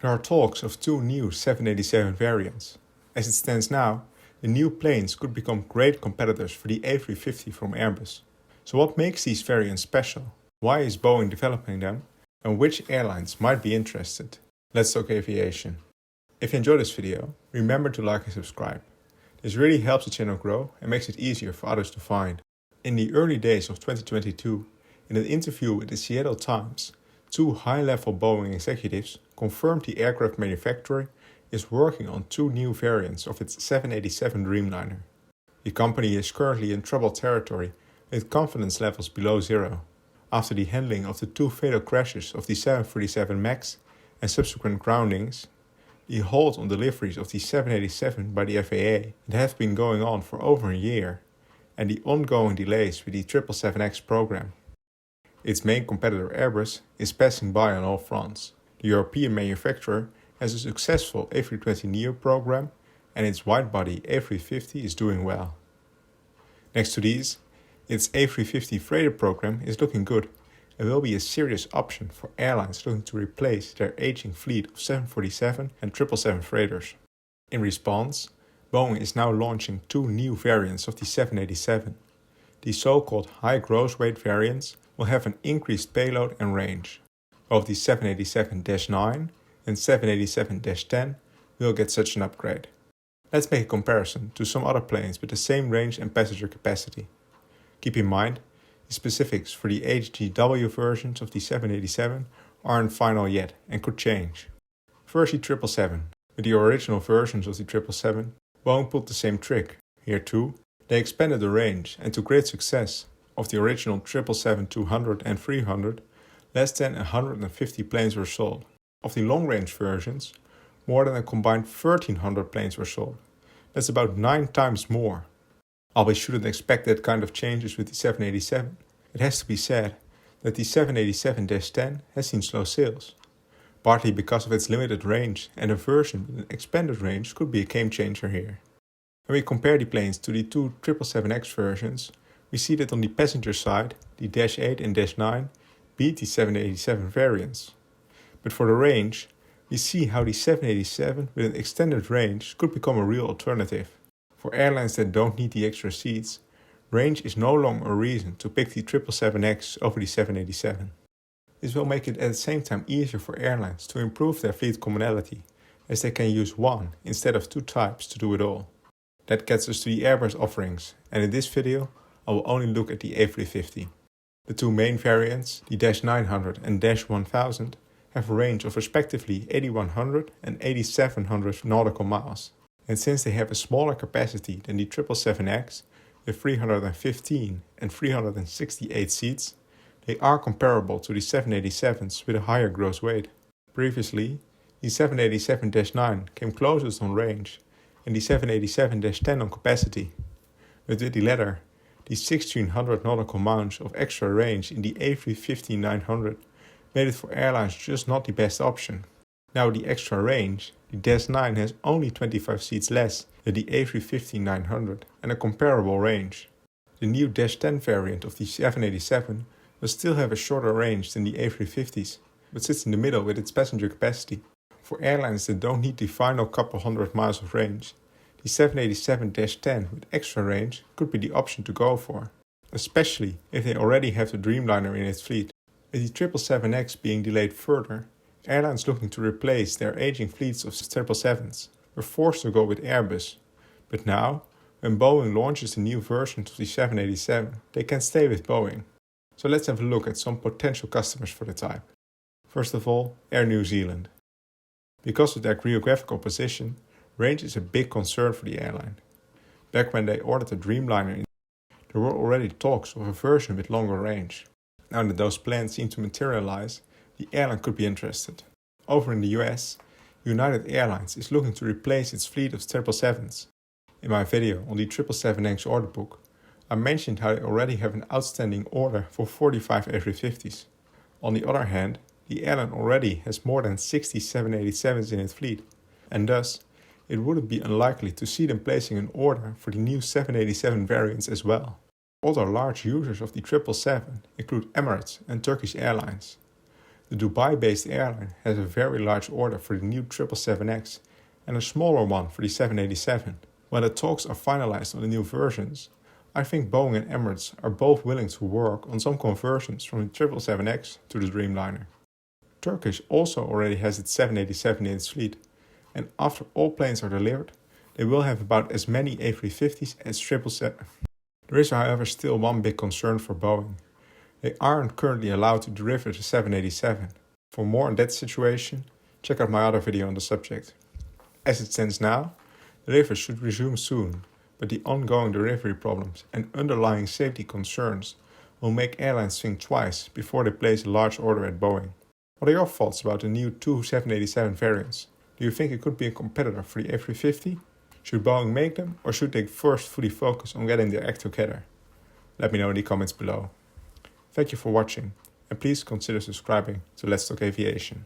There are talks of two new 787 variants. As it stands now, the new planes could become great competitors for the A350 from Airbus. So what makes these variants special? Why is Boeing developing them? And which airlines might be interested? Let's talk aviation. If you enjoyed this video, remember to like and subscribe. This really helps the channel grow and makes it easier for others to find. In the early days of 2022, in an interview with the Seattle Times, two high-level Boeing executives confirmed the aircraft manufacturer is working on two new variants of its 787 Dreamliner. The company is currently in troubled territory with confidence levels below zero, after the handling of the two fatal crashes of the 737 MAX and subsequent groundings. The halt on deliveries of the 787 by the FAA that have been going on for over a year, and the ongoing delays with the 777X program. Its main competitor Airbus is passing by on all fronts. The European manufacturer has a successful A320neo program, and its widebody A350 is doing well. Next to these, its A350 freighter program is looking good and will be a serious option for airlines looking to replace their aging fleet of 747 and 777 freighters. In response, Boeing is now launching two new variants of the 787. The so-called high gross weight variants will have an increased payload and range. Both the 787-9 and 787-10 will get such an upgrade. Let's make a comparison to some other planes with the same range and passenger capacity. Keep in mind, the specifics for the HGW versions of the 787 aren't final yet and could change. First, the 777. With the original versions of the 777, Boeing pulled the same trick. Here too, they expanded the range, and to great success, of the original 777-200 and 300, less than 150 planes were sold. Of the long-range versions, more than a combined 1,300 planes were sold. That's about 9 times more. While we shouldn't expect that kind of changes with the 787, it has to be said that the 787-10 has seen slow sales, partly because of its limited range, and a version with an expanded range could be a game changer here. When we compare the planes to the two 777X versions, we see that on the passenger side, the Dash 8 and Dash 9 beat the 787 variants. But for the range, we see how the 787 with an extended range could become a real alternative. For airlines that don't need the extra seats, range is no longer a reason to pick the 777X over the 787. This will make it at the same time easier for airlines to improve their fleet commonality, as they can use one instead of two types to do it all. That gets us to the Airbus offerings, and in this video I will only look at the A350. The two main variants, the Dash 900 and Dash 1000, have a range of respectively 8,100 and 8,700 nautical miles. And since they have a smaller capacity than the 777X, with 315 and 368 seats, they are comparable to the 787s with a higher gross weight. Previously, the 787-9 came closest on range, and the 787-10 on capacity. But with the latter, the 1,600 nautical miles of extra range in the A350-900 made it for airlines just not the best option. Now with the extra range, the Dash 9 has only 25 seats less than the A350-900 and a comparable range. The new Dash 10 variant of the 787 will still have a shorter range than the A350s, but sits in the middle with its passenger capacity. For airlines that don't need the final couple hundred miles of range, the 787-10 with extra range could be the option to go for, especially if they already have the Dreamliner in its fleet. With the 777X being delayed further, airlines looking to replace their aging fleets of 777s were forced to go with Airbus. But now, when Boeing launches the new versions of the 787, they can stay with Boeing. So let's have a look at some potential customers for the type. First of all, Air New Zealand. Because of their geographical position, range is a big concern for the airline. Back when they ordered the Dreamliner, there were already talks of a version with longer range. Now that those plans seem to materialize, the airline could be interested. Over in the US, United Airlines is looking to replace its fleet of 777s. In my video on the 777X order book, I mentioned how they already have an outstanding order for 45 A350s. On the other hand, the airline already has more than 60 787s in its fleet, and thus it wouldn't be unlikely to see them placing an order for the new 787 variants as well. Other large users of the 777 include Emirates and Turkish Airlines. The Dubai-based airline has a very large order for the new 777X and a smaller one for the 787. When the talks are finalized on the new versions, I think Boeing and Emirates are both willing to work on some conversions from the 777X to the Dreamliner. Turkish also already has its 787 in its fleet, and after all planes are delivered, they will have about as many A350s as 777. There is, however, still one big concern for Boeing. They aren't currently allowed to deliver the 787. For more on that situation, check out my other video on the subject. As it stands now, deliveries should resume soon, but the ongoing delivery problems and underlying safety concerns will make airlines think twice before they place a large order at Boeing. What are your thoughts about the new two 787 variants? Do you think it could be a competitor for the A350? Should Boeing make them, or should they first fully focus on getting their act together? Let me know in the comments below. Thank you for watching, and please consider subscribing to Let's Talk Aviation.